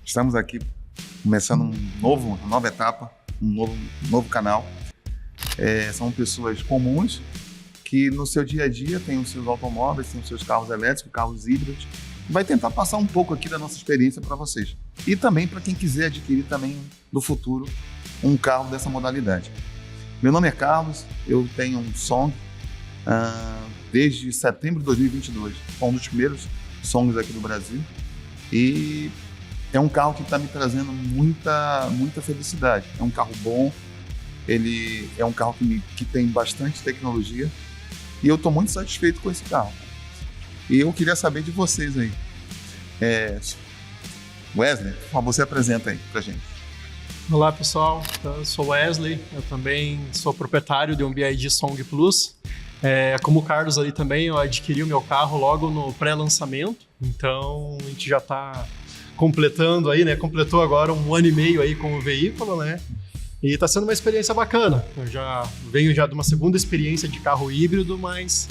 Estamos aqui começando uma nova etapa, um novo canal. São pessoas comuns que no seu dia a dia têm os seus automóveis, têm os seus carros elétricos, carros híbridos. Vai tentar passar um pouco aqui da nossa experiência para vocês. E também para quem quiser adquirir também no futuro um carro dessa modalidade. Meu nome é Carlos, eu tenho um Song desde setembro de 2022. Foi um dos primeiros Songs aqui do Brasil. E é um carro que está me trazendo muita felicidade. É um carro bom, ele é um carro que tem bastante tecnologia e eu estou muito satisfeito com esse carro. E eu queria saber de vocês aí. Wesley, por favor, você apresenta aí pra gente. Olá pessoal, eu sou Wesley, eu também sou proprietário de um BYD Song Plus. Como o Carlos ali também, eu adquiri o meu carro logo no pré-lançamento, então a gente já está completando aí, né? Completou agora 1 ano e meio aí com o veículo, né? E está sendo uma experiência bacana. Eu já venho de uma segunda experiência de carro híbrido, mas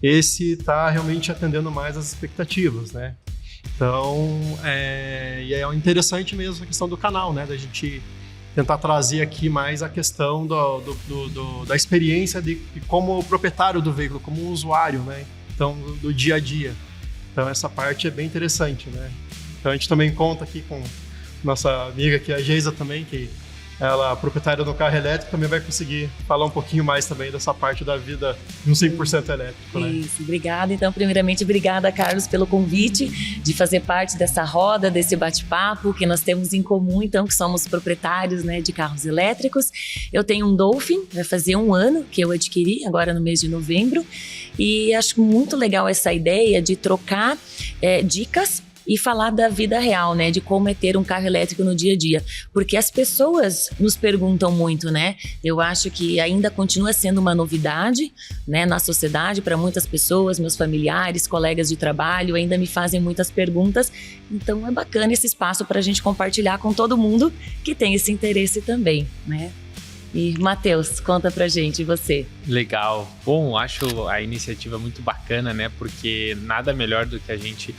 esse está realmente atendendo mais as expectativas, né? Então, e é interessante mesmo a questão do canal, né? Da gente tentar trazer aqui mais a questão da experiência de como proprietário do veículo, como usuário, né? Então, do dia a dia. Então, essa parte é bem interessante, né? Então, a gente também conta aqui com nossa amiga aqui, a Geisa também, que ela, proprietária do carro elétrico, também vai conseguir falar um pouquinho mais também dessa parte da vida de um 100% elétrico, né? Isso, obrigada. Então, primeiramente, obrigada, Carlos, pelo convite de fazer parte dessa roda, desse bate-papo que nós temos em comum, então, que somos proprietários, né, de carros elétricos. Eu tenho um Dolphin, vai fazer 1 ano que eu adquiri, agora no mês de novembro, e acho muito legal essa ideia de trocar dicas e falar da vida real, né, de como é ter um carro elétrico no dia a dia, porque as pessoas nos perguntam muito, né, eu acho que ainda continua sendo uma novidade, né, na sociedade para muitas pessoas, meus familiares, colegas de trabalho ainda me fazem muitas perguntas, então é bacana esse espaço para a gente compartilhar com todo mundo que tem esse interesse também, né. E Matheus, conta pra gente, e você? Legal, bom, acho a iniciativa muito bacana, né, porque nada melhor do que a gente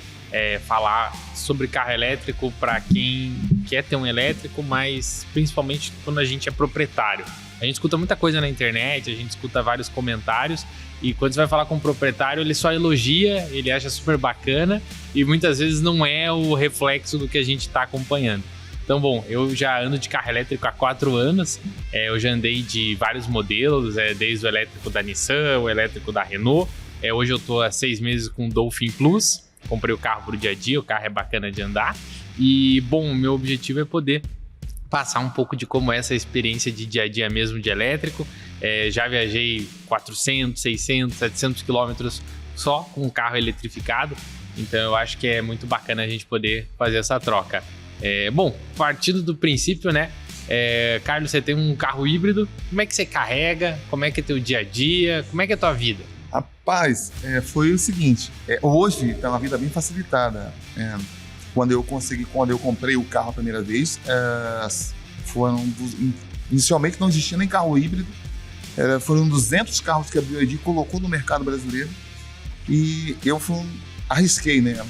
falar sobre carro elétrico para quem quer ter um elétrico, mas principalmente quando a gente é proprietário. A gente escuta muita coisa na internet, a gente escuta vários comentários e quando você vai falar com o proprietário, ele só elogia, ele acha super bacana e muitas vezes não é o reflexo do que a gente está acompanhando. Então, bom, eu já ando de carro elétrico há 4 anos, eu já andei de vários modelos, desde o elétrico da Nissan, o elétrico da Renault. Hoje eu estou há 6 meses com o Dolphin Plus. Comprei o carro pro dia a dia, o carro é bacana de andar. E, bom, o meu objetivo é poder passar um pouco de como é essa experiência de dia a dia mesmo de elétrico. Já viajei 400, 600, 700 quilômetros só com um carro eletrificado. Então, eu acho que é muito bacana a gente poder fazer essa troca. Bom, partindo do princípio, né? Carlos, você tem um carro híbrido. Como é que você carrega? Como é que é teu dia a dia? Como é que é a tua vida? Rapaz, foi o seguinte, hoje está uma vida bem facilitada. Quando eu comprei o carro a primeira vez, inicialmente não existia nem carro híbrido, foram 200 carros que a BYD colocou no mercado brasileiro e eu arrisquei, né?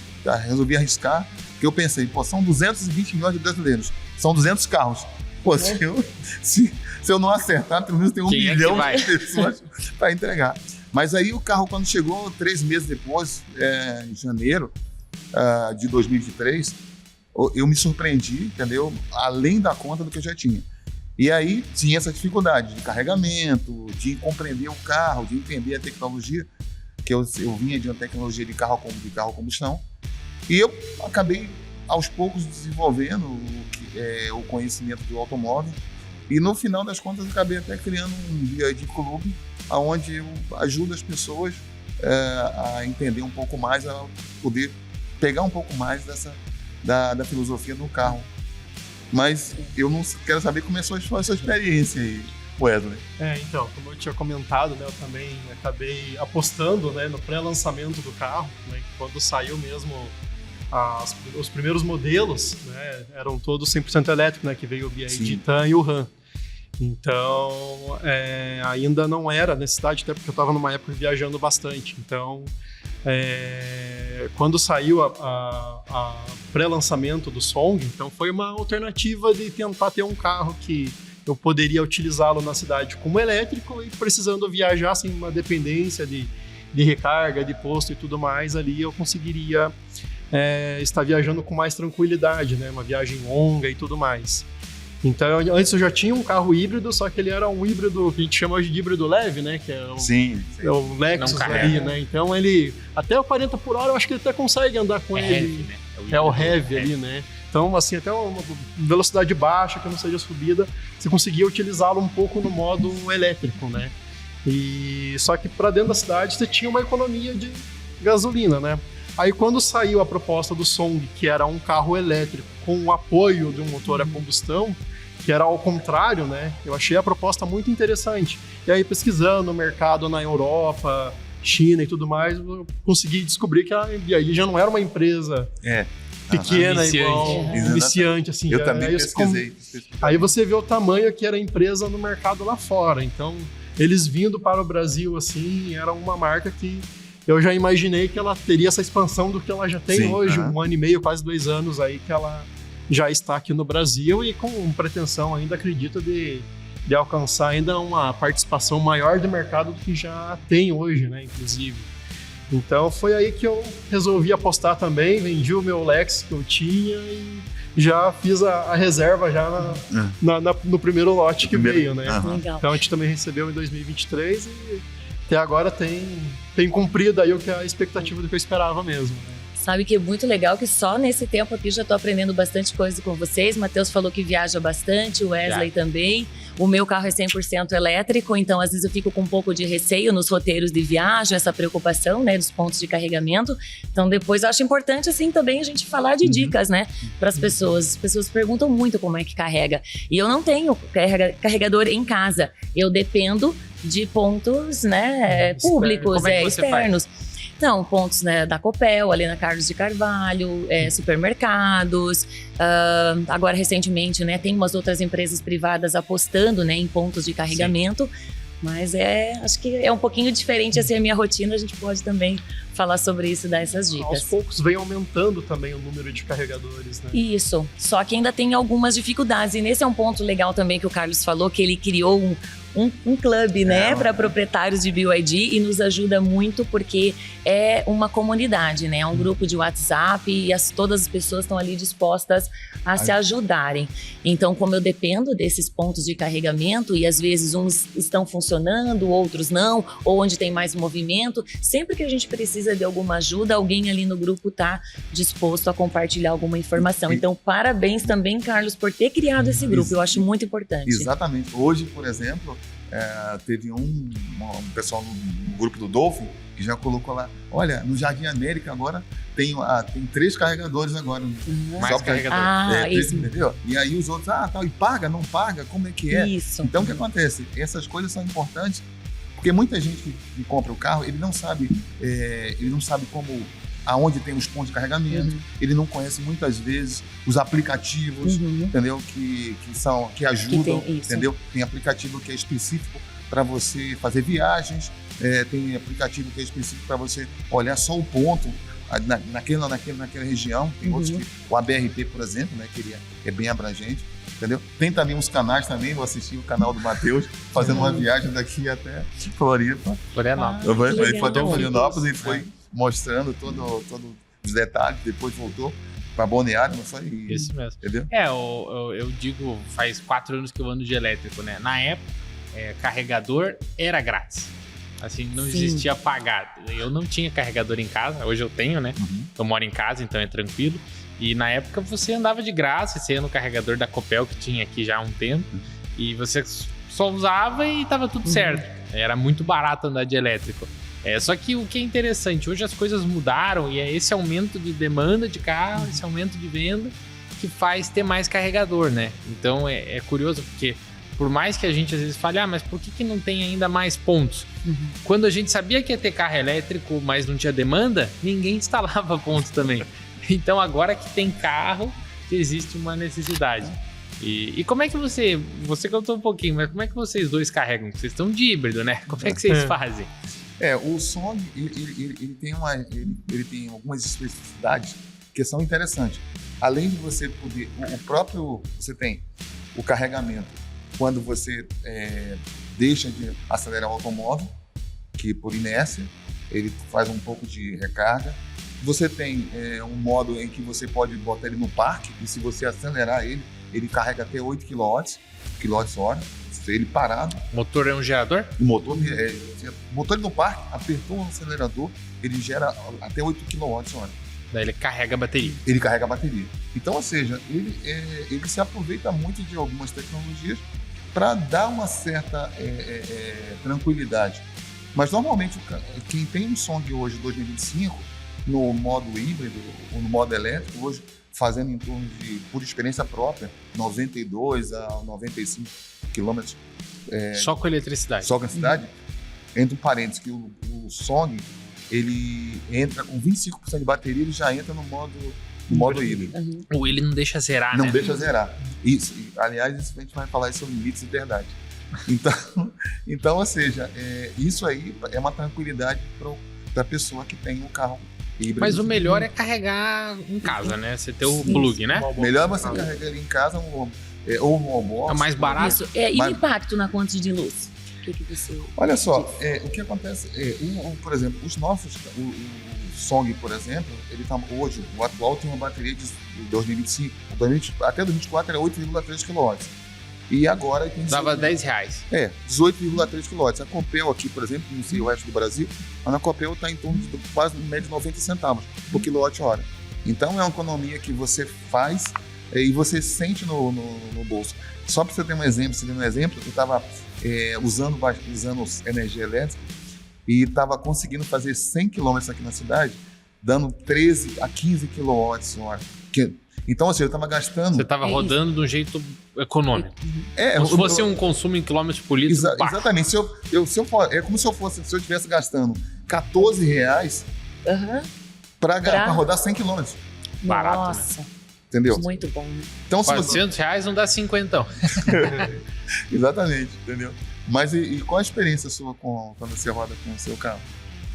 Resolvi arriscar, porque eu pensei, são 220 milhões de brasileiros, são 200 carros. Se eu não acertar, pelo menos tem 1 milhão de pessoas para entregar. Mas aí o carro, quando chegou 3 meses depois, em janeiro de 2023, eu me surpreendi, entendeu? Além da conta do que eu já tinha. E aí tinha essa dificuldade de carregamento, de compreender o carro, de entender a tecnologia, que eu vinha de uma tecnologia de carro a combustão. E eu acabei, aos poucos, desenvolvendo o conhecimento do automóvel. E no final das contas, acabei até criando um BYD Clube, onde eu ajudo as pessoas a entender um pouco mais, a poder pegar um pouco mais da filosofia do carro. Mas eu não quero saber como foi a sua experiência aí, Wesley. Então, como eu tinha comentado, né, eu também acabei apostando, né, no pré-lançamento do carro, né, quando saiu mesmo os primeiros modelos, né, eram todos 100% elétricos, né, que veio o BYD Titan e o Ram. Então, ainda não era necessidade, até porque eu estava numa época viajando bastante. Então, quando saiu a pré-lançamento do Song, então foi uma alternativa de tentar ter um carro que eu poderia utilizá-lo na cidade como elétrico e precisando viajar sem uma dependência de recarga, de posto e tudo mais, ali eu conseguiria estar viajando com mais tranquilidade, né? Uma viagem longa e tudo mais. Então, antes eu já tinha um carro híbrido, só que ele era um híbrido que a gente chama hoje de híbrido leve, né? Que é o Lexus ali, né? Então ele, até o 40 por hora, eu acho que ele até consegue andar com ele. Heavy, né? É o heavy ali, né? Então, assim, até uma velocidade baixa, que não seja subida, você conseguia utilizá-lo um pouco no modo elétrico, né? Só que para dentro da cidade você tinha uma economia de gasolina, né? Aí quando saiu a proposta do Song, que era um carro elétrico com o apoio de um motor a combustão, que era ao contrário, né? Eu achei a proposta muito interessante. E aí pesquisando no mercado na Europa, China e tudo mais, eu consegui descobrir que a BYD já não era uma empresa pequena, iniciante, assim. Eu também pesquisei. Aí você vê o tamanho que era a empresa no mercado lá fora. Então, eles vindo para o Brasil, assim, era uma marca que eu já imaginei que ela teria essa expansão do que ela já tem hoje, 1 ano e meio, quase 2 anos aí que ela já está aqui no Brasil e com pretensão ainda, acredito, de alcançar ainda uma participação maior do mercado do que já tem hoje, né, inclusive. Então foi aí que eu resolvi apostar também, vendi o meu Lex que eu tinha e já fiz a reserva já no primeiro lote que veio, né? Legal. Então a gente também recebeu em 2023 e até agora tem cumprido aí o que é a expectativa do que eu esperava mesmo, né? Sabe que é muito legal que só nesse tempo aqui já tô aprendendo bastante coisa com vocês. Matheus falou que viaja bastante, o Wesley também. O meu carro é 100% elétrico, então às vezes eu fico com um pouco de receio nos roteiros de viagem, essa preocupação, né, dos pontos de carregamento. Então depois eu acho importante assim também a gente falar de dicas, né, para as pessoas. As pessoas perguntam muito como é que carrega. E eu não tenho carregador em casa. Eu dependo de pontos, né, públicos, externos. Faz? Então, pontos, né, da Copel, ali na Carlos de Carvalho, supermercados. Agora, recentemente, né, tem umas outras empresas privadas apostando, né, em pontos de carregamento. Sim. Mas acho que é um pouquinho diferente assim a minha rotina, a gente pode também falar sobre isso e dar essas dicas. Aos poucos vem aumentando também o número de carregadores, né? Isso, só que ainda tem algumas dificuldades. E nesse é um ponto legal também que o Carlos falou, que ele criou um clube, né, para proprietários de BYD e nos ajuda muito porque é uma comunidade, né, é um grupo de WhatsApp e todas as pessoas estão ali dispostas a se ajudarem. Então, como eu dependo desses pontos de carregamento e às vezes uns estão funcionando, outros não, ou onde tem mais movimento, sempre que a gente precisa de alguma ajuda, alguém ali no grupo está disposto a compartilhar alguma informação. Então, parabéns também, Carlos, por ter criado esse grupo, eu acho muito importante. Exatamente. Hoje, por exemplo, teve um pessoal no grupo do Dolphin que já colocou lá, olha, no Jardim América agora tem 3 carregadores agora. Mais carregadores. Isso. Entendeu? E aí os outros, e paga, não paga, como é que é? Isso. Então o que acontece? Essas coisas são importantes, porque muita gente que compra o carro, ele não sabe como aonde tem os pontos de carregamento, ele não conhece muitas vezes os aplicativos, entendeu? Que ajudam, entendeu? Tem aplicativo que é específico para você fazer viagens, tem aplicativo que é específico para você olhar só o ponto naquela região, tem outros que, o ABRT, por exemplo, né, que ele é bem abrangente, entendeu? Tem também uns canais também, eu assisti o canal do Matheus fazendo uma viagem daqui até Floripa. Florianópolis. Ele foi até Florianópolis e foi mostrando todos os detalhes, depois voltou para Balneário, não foi? Isso mesmo. Entendeu? Eu digo, faz 4 anos que eu ando de elétrico, né? Na época, carregador era grátis. Assim, não existia pagado. Eu não tinha carregador em casa, hoje eu tenho, né? Eu moro em casa, então é tranquilo. E na época você andava de graça, você ia no carregador da Copel, que tinha aqui já há um tempo, e você só usava e tava tudo certo. Era muito barato andar de elétrico. Só que o que é interessante, hoje as coisas mudaram e é esse aumento de demanda de carro, esse aumento de venda que faz ter mais carregador, né? Então é curioso porque por mais que a gente às vezes fale, mas por que não tem ainda mais pontos? Quando a gente sabia que ia ter carro elétrico, mas não tinha demanda, ninguém instalava pontos também. Então agora que tem carro, existe uma necessidade. E como é que você contou um pouquinho, mas como é que vocês dois carregam? Vocês estão de híbrido, né? Como é que vocês fazem? O Song, ele tem algumas especificidades que são interessantes. Além de você poder, você tem o carregamento quando você deixa de acelerar o automóvel, que por inércia, ele faz um pouco de recarga. Você tem um modo em que você pode botar ele no parque, e se você acelerar ele carrega até 8 kWh, ele parado. O motor é um gerador? O motor ele no parque, apertou o acelerador, ele gera até 8 kWh. Daí ele carrega a bateria. Ele carrega a bateria. Então, ou seja, ele se aproveita muito de algumas tecnologias para dar uma certa tranquilidade. Mas, normalmente, quem tem um Song hoje, 2025, no modo híbrido ou no modo elétrico, hoje, fazendo em torno de, por experiência própria, 92 a 95 quilômetros. Só com eletricidade? Só com eletricidade. Entre um parênteses, que o Song, ele entra com 25% de bateria, ele já entra no modo híbrido. Ou ele não deixa zerar, Não deixa zerar. Isso, aliás, a gente vai falar sobre limites de verdade. Então, ou seja, isso aí é uma tranquilidade para a pessoa que tem um carro híbrido. Mas o melhor é carregar em casa, né? Você ter o plug, né? Melhor você carregar ele em casa ou um wallbox. É mais barato. Isso. E o impacto na conta de luz? O que você... Olha só, o que acontece por exemplo, os nossos, o Song, por exemplo, ele tá, hoje, o atual tem uma bateria de 2025, até 2024 era 8,3 kW. E agora tem... Dava R$10. 18,3 kW. A Copel aqui, por exemplo, não sei o resto do Brasil, mas na Copel está em torno de quase média de 90 centavos por kWh. Então é uma economia que você faz e você sente no bolso. Só para você ter um exemplo, eu estava usando energia elétrica e estava conseguindo fazer 100 km aqui na cidade, dando 13 a 15 kWh. Então, assim, eu estava gastando... Você estava rodando de um jeito econômico. Como se fosse um consumo em quilômetros por litro. Exatamente. É como se eu estivesse gastando R$14 para rodar 100 km. Barato, Nossa. Né? Entendeu? Muito bom. Então, R$400 não dá 50. Exatamente, entendeu? Mas e qual a experiência sua quando você roda com o seu carro,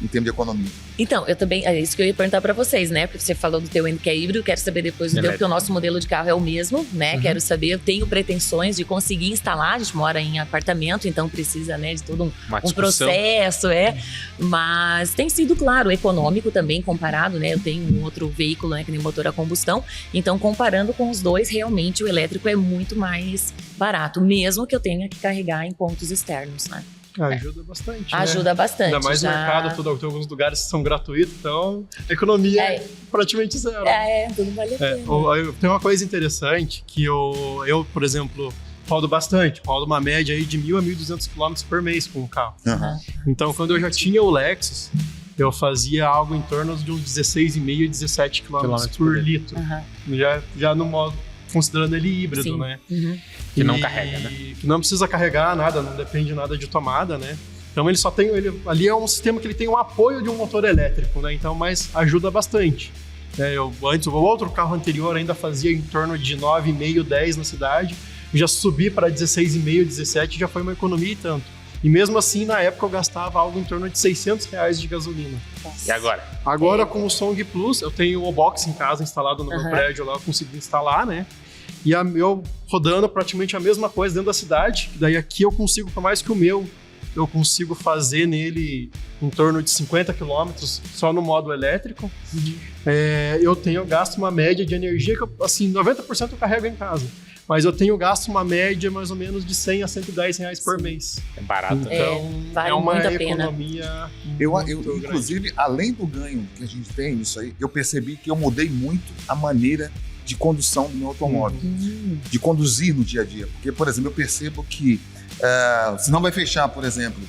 em termos de economia? Então, eu também, é isso que eu ia perguntar pra vocês, né? Porque você falou do teu que é híbrido, quero saber depois do teu, porque o nosso modelo de carro é o mesmo, né? Quero saber, eu tenho pretensões de conseguir instalar, a gente mora em apartamento, então precisa, né, de todo um processo, mas tem sido, claro, econômico também comparado, né? Eu tenho um outro veículo, né, que tem motor a combustão, então comparando com os dois, realmente o elétrico é muito mais barato, mesmo que eu tenha que carregar em pontos externos, né? Ajuda bastante. Ajuda bastante. Ainda mais no mercado, tem alguns lugares que são gratuitos, então a economia é praticamente zero. Tudo vale a pena. Tem uma coisa interessante que eu, por exemplo, rodo bastante. Rodo uma média aí de 1.000 a 1.200 km por mês com o carro. Então, quando eu já tinha o Lexus, eu fazia algo em torno de uns 16,5 a 17 km por litro. Já no modo, considerando ele híbrido, né? Que não carrega, né? Que não precisa carregar nada, não depende nada de tomada, né? Então ele só tem, ali é um sistema que ele tem um apoio de um motor elétrico, né? Então, mas ajuda bastante. O outro carro anterior ainda fazia em torno de 9,5, 10 na cidade, já subi para 16,5, 17, já foi uma economia e tanto. E mesmo assim, na época, eu gastava algo em torno de R$600 de gasolina. E agora? Agora, com o Song Plus, eu tenho o box em casa instalado no meu prédio lá, eu consegui instalar, né? E eu rodando praticamente a mesma coisa dentro da cidade, daí aqui eu consigo, por mais que o meu, eu consigo fazer nele em torno de 50 km só no modo elétrico. Eu gasto uma média de energia que, assim, 90% eu carrego em casa. Mas eu tenho gasto uma média mais ou menos de R$100 a R$110 por mês. É barato. Então, vale uma muito a economia. Inclusive, além do ganho que a gente tem nisso aí, eu percebi que eu mudei muito a maneira de condução do meu automóvel, de conduzir no dia a dia. Porque, por exemplo, eu percebo que se não vai fechar, por exemplo,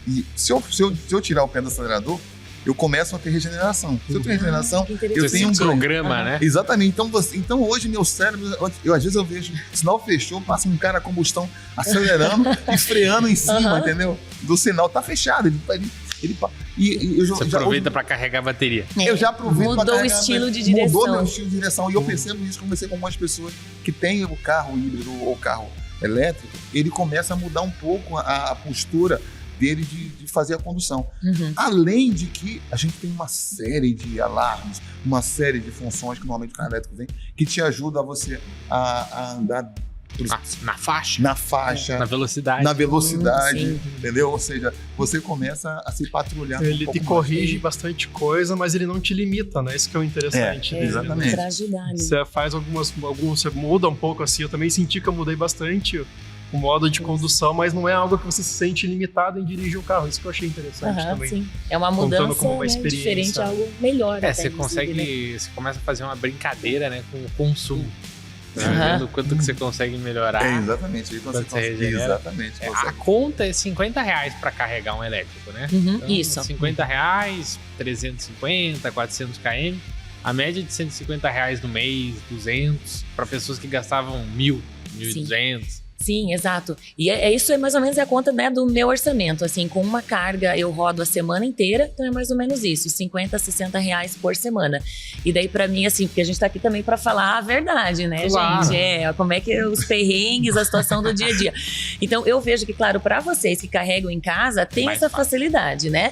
e se eu tirar o pé do acelerador, eu começo a ter regeneração. Se eu tenho regeneração, eu tenho um programa, né? Exatamente. Então hoje meu cérebro, às vezes eu vejo, sinal fechou, passa um cara a combustão acelerando e freando em cima, entendeu? Do sinal tá fechado. Você aproveita para carregar a bateria. Eu já aproveito para carregar. Mudou o estilo de direção. Mudou meu estilo de direção. E eu percebo isso, conversei com algumas pessoas que têm o carro híbrido ou carro elétrico, ele começa a mudar um pouco a postura dele de fazer a condução. Uhum. Além de que a gente tem uma série de alarmes, uma série de funções que normalmente o carro elétrico tem, que te ajuda a você a andar Na faixa. na faixa, Na velocidade. na velocidade, Sim. entendeu? Ou seja, você começa a se patrulhar. Ele um pouco te mais. corrige bastante coisa, mas ele não te limita, né? Isso que é o interessante dele. exatamente. Pra ajudar, né? Você faz alguns, você muda um pouco assim. Eu também senti que eu mudei bastante o modo de condução, mas não é algo que você se sente limitado em dirigir o carro. Isso que eu achei interessante Aham, também. sim. É uma Contando mudança, como uma né, experiência. diferente, algo melhor. até, Você inclusive, né? você começa a fazer uma brincadeira, né, com o consumo. Né, Aham. vendo quanto que você consegue melhorar. Exatamente. Aí você Quando você consegue- regenera. exatamente. A consegue. conta é R$50 para carregar um elétrico, né? Uhum, Então, isso. R$50, 350, 400 km. A média de R$150 no mês, 200, para pessoas que gastavam 1.000, 1.200. Sim, exato. E isso é mais ou menos a conta, né, do meu orçamento. Assim, com uma carga eu rodo a semana inteira, então é mais ou menos isso, 50, 60 reais por semana. E daí pra mim, assim, porque a gente tá aqui também pra falar a verdade, né, Claro. gente? Como é que os perrengues, a situação do dia a dia. Então eu vejo que, claro, pra vocês que carregam em casa, tem Mais essa fácil. facilidade, né?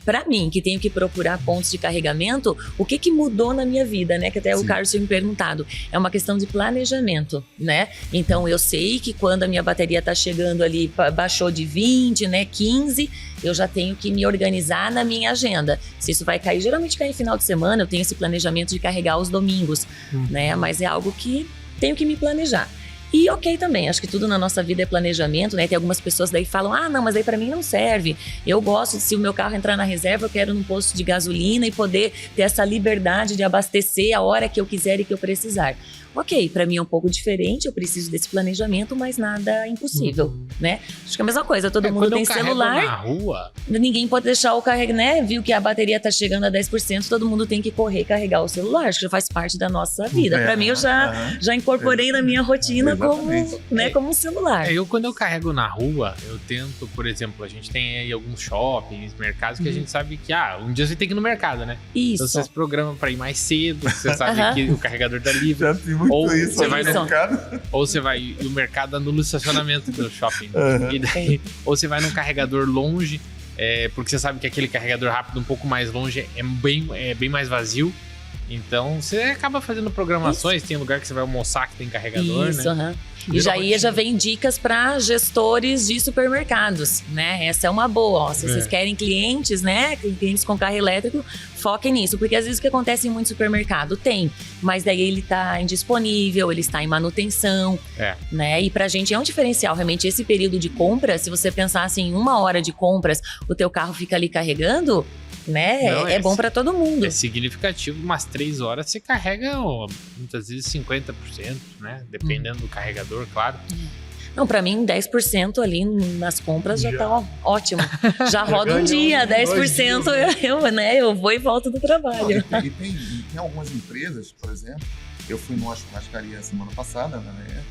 Pra mim, que tenho que procurar pontos de carregamento, o que mudou na minha vida, né? Que até o Sim. Carlos tinha me perguntado. É uma questão de planejamento, né? Então, eu sei que quando a minha bateria tá chegando ali, baixou de 20, né? 15, eu já tenho que me organizar na minha agenda. Se isso vai cair, geralmente cai em final de semana, eu tenho esse planejamento de carregar aos domingos, né? Mas é algo que tenho que me planejar. E ok também, acho que tudo na nossa vida é planejamento, né? Tem algumas pessoas daí que falam, não, mas aí pra mim não serve. Eu gosto, se o meu carro entrar na reserva, eu quero num posto de gasolina e poder ter essa liberdade de abastecer a hora que eu quiser e que eu precisar. Ok, pra mim é um pouco diferente, eu preciso desse planejamento, mas nada impossível, né? Acho que é a mesma coisa, todo mundo Quando tem eu carrego celular, na rua, ninguém pode deixar o carrego, né? Viu que a bateria tá chegando a 10%, todo mundo tem que correr e carregar o celular. Acho que já faz parte da nossa vida. Pra mim, eu já incorporei na minha rotina como, Exatamente. né, como um celular. quando eu carrego na rua, eu tento, por exemplo, a gente tem aí alguns shoppings, mercados que a gente sabe que, um dia você tem que ir no mercado, né? Então Isso. você se programa pra ir mais cedo, você sabe Aham. que o carregador tá livre. Já tem muito Ou isso. você no vai no- mercado. Ou você vai e o mercado anula o estacionamento do shopping. Aham. E daí, ou você vai num carregador longe, porque você sabe que aquele carregador rápido um pouco mais longe é bem mais vazio. Então você acaba fazendo programações, tem lugar que você vai almoçar que tem carregador, Isso, né? aham. E Vira já rotina. vem dicas para gestores de supermercados, né? Essa é uma boa. Ó. Se vocês querem clientes, né? Clientes com carro elétrico, foquem nisso. Porque às vezes o que acontece em muito supermercado tem, mas daí ele tá indisponível, ele está em manutenção, né? E pra gente é um diferencial, realmente, esse período de compra, se você pensar assim, 1 hora de compras, o teu carro fica ali carregando, né? Não, é bom para todo mundo. É significativo, umas 3 horas você carrega muitas vezes 50%, né? Dependendo do carregador, claro. Não, pra mim, 10% ali nas compras já tá ótimo. Já roda um ganho dia, 2 10% dias, eu vou e volto do trabalho. E tem algumas empresas, por exemplo, eu fui numa churrascaria semana passada, né?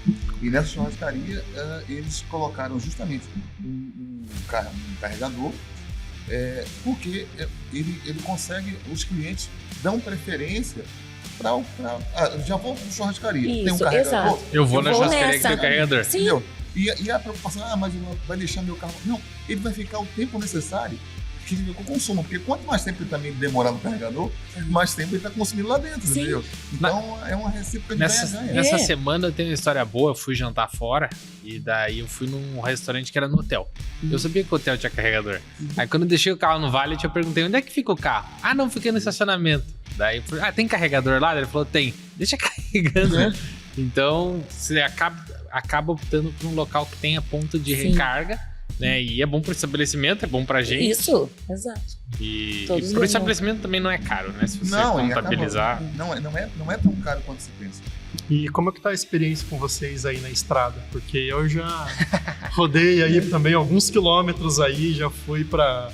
E nessa churrascaria eles colocaram justamente um carregador, porque ele consegue, os clientes dão preferência para já vou para churrascaria, tem um Isso, carregador, exato. Eu vou na vou churrascaria que nessa. tem o carregador. Sim, entendeu? E a preocupação, mas vai deixar meu carro... Não, ele vai ficar o tempo necessário que ele fica com consumo, porque quanto mais tempo ele também demorar no carregador, mais tempo ele está consumindo lá dentro, Sim. entendeu? Então é uma recíproca de ganha-ganha. Nessa É. semana eu tenho uma história boa, eu fui jantar fora e daí eu fui num restaurante que era no hotel. Eu sabia que o hotel tinha carregador. Aí quando eu deixei o carro no vale, eu perguntei, onde é que fica o carro? Não, fiquei no estacionamento. Daí eu falei, tem carregador lá? Ele falou, tem. Deixa carregando. Então você acaba optando por um local que tenha ponto de Sim. recarga, né? E é bom pro estabelecimento, é bom pra gente. isso, exato. E Todos pro ganham. estabelecimento também não é caro, né? Se você Não, e contabilizar. não é tão caro quanto se pensa. E como é que tá a experiência com vocês aí na estrada? Porque eu já rodei aí também alguns quilômetros aí, já fui para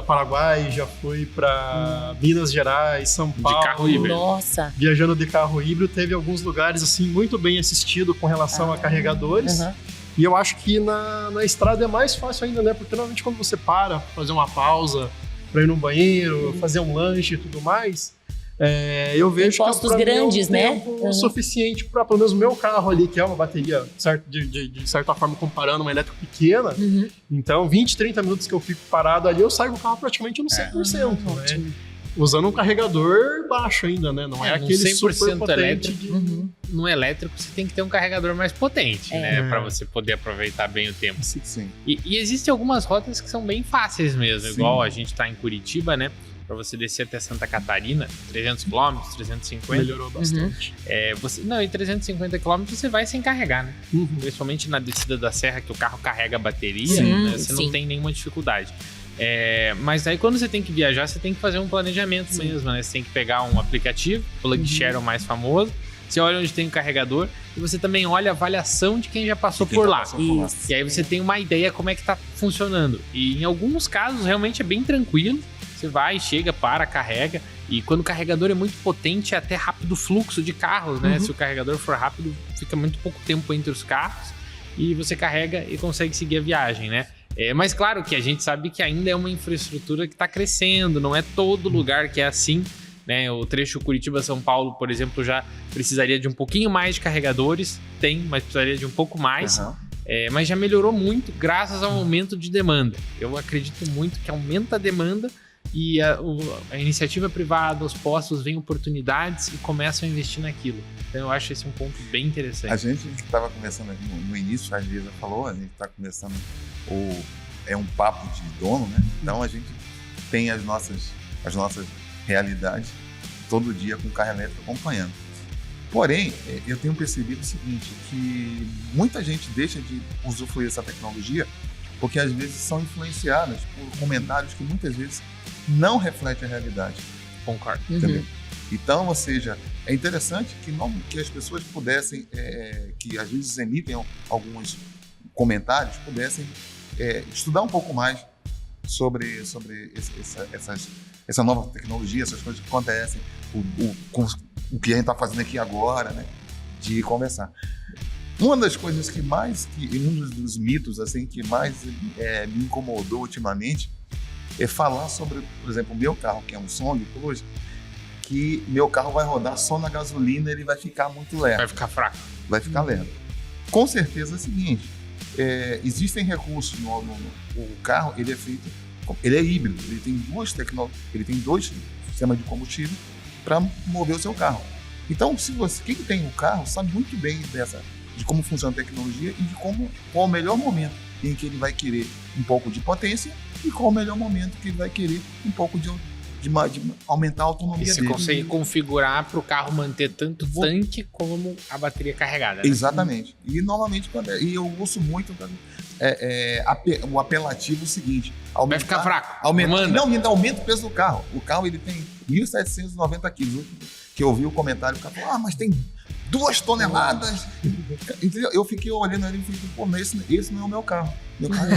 Paraguai, já fui para Minas Gerais, São Paulo. carro híbrido. Nossa. Viajando de carro híbrido, teve alguns lugares assim muito bem assistido com relação a carregadores. Aham. E eu acho que na estrada é mais fácil ainda, né? Porque normalmente quando você para, fazer uma pausa para ir no banheiro, fazer um lanche e tudo mais, eu vejo postos que grandes, é um né? tempo suficiente para pelo menos o meu carro ali, que é uma bateria, de certa forma, comparando uma elétrica pequena. Então, 20, 30 minutos que eu fico parado ali, eu saio com o carro praticamente no 100%. Né? Usando um carregador baixo ainda, né? Não é aquele 100% super potente elétrico. No elétrico, você tem que ter um carregador mais potente, né? Para você poder aproveitar bem o tempo. Sim. E existem algumas rotas que são bem fáceis mesmo, Sim. igual a gente tá em Curitiba, né? Para você descer até Santa Catarina, 300 km, 350. Melhorou bastante. Em 350 km você vai sem carregar, né? Principalmente na descida da serra, que o carro carrega a bateria, né? Você não tem nenhuma dificuldade. Mas aí quando você tem que viajar, você tem que fazer um planejamento mesmo, né? Você tem que pegar um aplicativo, o PlugShare é o mais famoso, você olha onde tem o carregador e você também olha a avaliação de quem já passou por lá. E aí você tem uma ideia como é que tá funcionando. E em alguns casos realmente é bem tranquilo. Você vai, chega, para, carrega. E quando o carregador é muito potente, é até rápido o fluxo de carros, né? Se o carregador for rápido, fica muito pouco tempo entre os carros. E você carrega e consegue seguir a viagem, né? Mas claro que a gente sabe que ainda é uma infraestrutura que está crescendo. Não é todo lugar que é assim, né? O trecho Curitiba-São Paulo, por exemplo, já precisaria de um pouquinho mais de carregadores. Tem, mas precisaria de um pouco mais. Mas já melhorou muito graças ao aumento de demanda. Eu acredito muito que aumenta a demanda e a iniciativa privada, os postos veem oportunidades e começam a investir naquilo. Então eu acho esse um ponto bem interessante. A gente estava conversando aqui no início, a Lisa falou, a gente está começando um papo de dono, né? Então a gente tem as nossas realidades todo dia com o carro elétrico acompanhando. Porém, eu tenho percebido o seguinte, que muita gente deixa de usufruir dessa tecnologia porque às vezes são influenciadas por comentários que muitas vezes não refletem a realidade. Concordo. Entendeu? Então, ou seja, é interessante que as pessoas pudessem, que às vezes emitem alguns comentários, pudessem estudar um pouco mais sobre essa nova tecnologia, essas coisas que acontecem, o que a gente está fazendo aqui agora, né? De conversar. Uma das coisas um dos mitos assim, que mais me incomodou ultimamente é falar sobre, por exemplo, o meu carro, que é um Song Plus, que meu carro vai rodar só na gasolina e ele vai ficar muito lento. Vai ficar fraco. Vai ficar lento. Com certeza é o seguinte, existem recursos o carro, ele é feito, ele é híbrido, ele tem dois sistemas de combustível para mover o seu carro. Então, quem tem o carro sabe muito bem de como funciona a tecnologia e de qual o melhor momento em que ele vai querer um pouco de potência e qual o melhor momento que ele vai querer um pouco de aumentar a autonomia dele. E você consegue configurar para o carro manter tanto o tanque como a bateria carregada. Né? Exatamente. E normalmente, eu uso muito o apelativo seguinte. Vai ficar fraco. Aumenta o peso do carro. O carro ele tem 1.790 quilos. Que eu vi o comentário, o cara falou, mas tem 2 toneladas. Entendeu? Eu fiquei olhando ali e falei, pô, esse não é o meu carro. Meu carro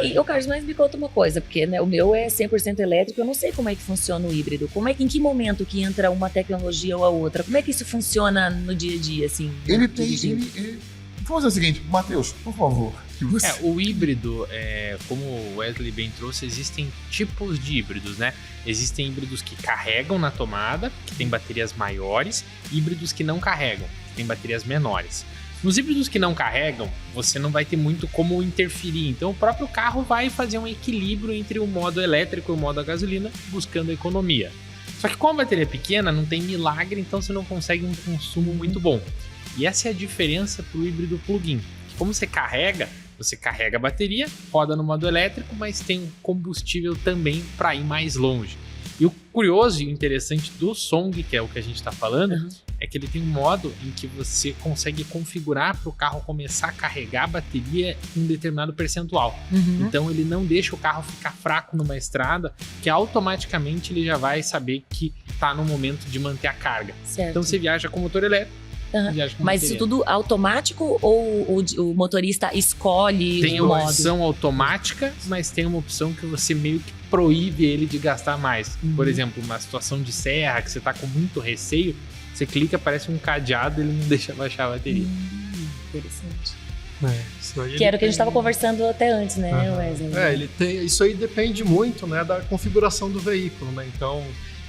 E o Carlos, mas me conta uma coisa, porque né, o meu é 100% elétrico, eu não sei como é que funciona o híbrido. Em que momento que entra uma tecnologia ou a outra? Como é que isso funciona no dia a dia, assim? Vamos fazer o seguinte, Matheus, por favor. O híbrido, como o Wesley bem trouxe, existem tipos de híbridos, né? Existem híbridos que carregam na tomada, que tem baterias maiores, e híbridos que não carregam, que tem baterias menores. Nos híbridos que não carregam, você não vai ter muito como interferir, então o próprio carro vai fazer um equilíbrio entre o modo elétrico e o modo a gasolina, buscando a economia. Só que com a bateria pequena, não tem milagre, então você não consegue um consumo muito bom. E essa é a diferença para o híbrido plug-in. Como você carrega a bateria, roda no modo elétrico, mas tem combustível também para ir mais longe. E o curioso e interessante do Song, que é o que a gente está falando, é que ele tem um modo em que você consegue configurar para o carro começar a carregar a bateria em um determinado percentual. Então ele não deixa o carro ficar fraco numa estrada, que automaticamente ele já vai saber que está no momento de manter a carga. Certo. Então você viaja com motor elétrico. Mas isso tudo automático ou o motorista escolhe tem o modo? Tem uma opção automática, mas tem uma opção que você meio que proíbe ele de gastar mais. Por exemplo, uma situação de serra que você tá com muito receio, você clica, parece um cadeado e ele não deixa baixar a bateria. Interessante. Que era o que a gente estava conversando até antes, né, Wesley? Isso aí depende muito, né, da configuração do veículo, né? Então,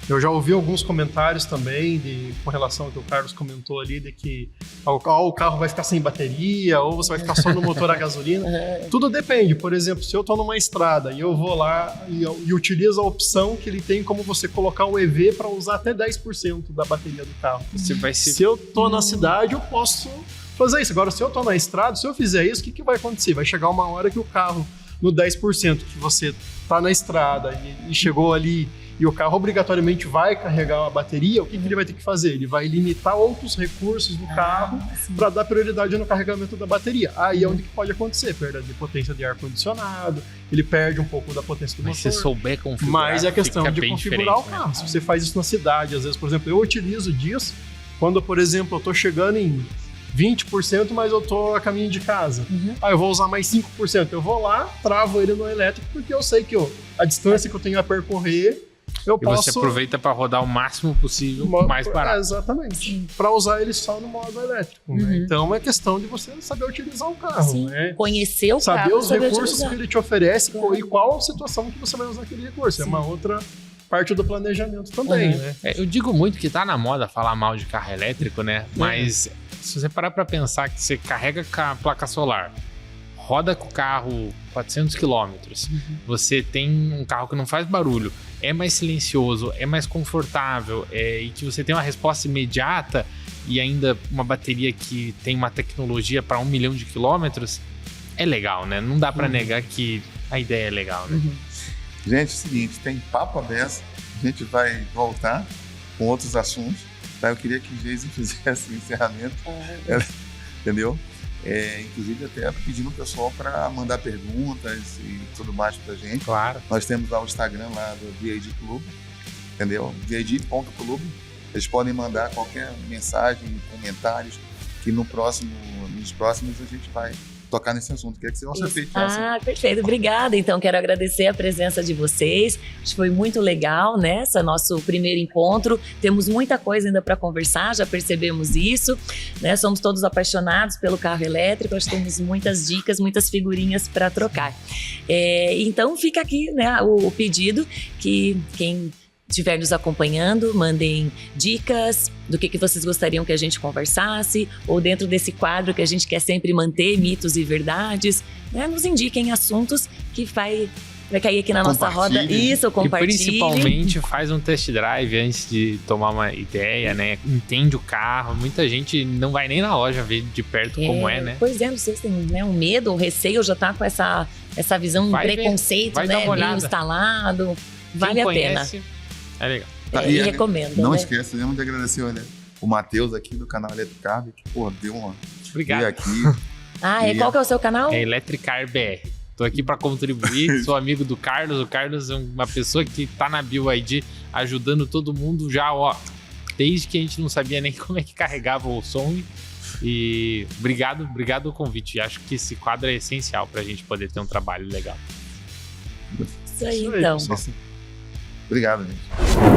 Eu já ouvi alguns comentários também com relação ao que o Carlos comentou ali, de que o carro vai ficar sem bateria, ou você vai ficar só no motor a gasolina. Tudo depende. Por exemplo, se eu estou numa estrada e eu vou lá e utilizo a opção que ele tem como você colocar o EV para usar até 10% da bateria do carro. Se eu estou na cidade, eu posso fazer isso. Agora, se eu estou na estrada, se eu fizer isso, o que vai acontecer? Vai chegar uma hora que o carro, no 10% que você está na estrada e chegou ali, e o carro obrigatoriamente vai carregar a bateria, o que ele vai ter que fazer? Ele vai limitar outros recursos do carro para dar prioridade no carregamento da bateria. Aí é onde que pode acontecer perda de potência de ar-condicionado, ele perde um pouco da potência do motor. Mas se souber configurar, mas é questão de configurar o né? carro. Se você faz isso na cidade, às vezes, por exemplo, eu utilizo disso quando, por exemplo, eu estou chegando em 20%, mas eu tô a caminho de casa. Eu vou usar mais 5%. Eu vou lá, travo ele no elétrico, porque eu sei que a distância que eu tenho a percorrer, eu posso... você aproveita para rodar o máximo possível, mais barato. Exatamente. Para usar ele só no modo elétrico. Né? Então é questão de você saber utilizar o carro. Né? Conhecer o saber carro, os recursos utilizar. que ele te oferece e qual a situação que você vai usar aquele recurso. É uma outra parte do planejamento também. Né? Eu digo muito que tá na moda falar mal de carro elétrico, né? Mas se você parar para pensar que você carrega com a placa solar, roda com o carro 400 quilômetros, você tem um carro que não faz barulho, é mais silencioso, é mais confortável, e que você tem uma resposta imediata e ainda uma bateria que tem uma tecnologia para 1 milhão de quilômetros, é legal, né? Não dá para negar que a ideia é legal, né? Gente, é o seguinte, tem papo aberto, a gente vai voltar com outros assuntos, tá? Eu queria que o Geise fizesse o encerramento, entendeu? Inclusive até pedindo o pessoal para mandar perguntas e tudo mais pra gente. Claro. Nós temos lá o Instagram lá do VAD Clube, entendeu? VAD.clube. Eles podem mandar qualquer mensagem, comentários, que nos próximos a gente vai tocar nesse assunto. Queria que você feito. Perfeito. Obrigada. Então, quero agradecer a presença de vocês. Acho que foi muito legal, né? Esse nosso primeiro encontro. Temos muita coisa ainda para conversar, já percebemos isso, né? Somos todos apaixonados pelo carro elétrico, acho que temos muitas dicas, muitas figurinhas para trocar. Então, fica aqui, né, o pedido que quem estiver nos acompanhando, mandem dicas do que vocês gostariam que a gente conversasse, ou dentro desse quadro que a gente quer sempre manter, mitos e verdades, né? Nos indiquem assuntos que vai cair aqui na nossa roda. Isso, compartilhe. E principalmente faz um test drive antes de tomar uma ideia, né? Entende o carro. Muita gente não vai nem na loja ver de perto como é, né? Pois é, vocês têm, né, um medo, um receio, já tá com essa visão, um preconceito, né, bem instalado. Vale a pena. É legal. E recomendo. Não né? esqueça de agradecer o Matheus aqui do canal Eletricarb, que deu uma. Obrigado. Veio aqui. Qual que é o seu canal? É Eletricar BR. Tô aqui para contribuir, sou amigo do Carlos. O Carlos é uma pessoa que tá na BYD ajudando todo mundo já, desde que a gente não sabia nem como é que carregava o som. E obrigado o convite. Acho que esse quadro é essencial pra gente poder ter um trabalho legal. Isso aí, então. Obrigado, gente.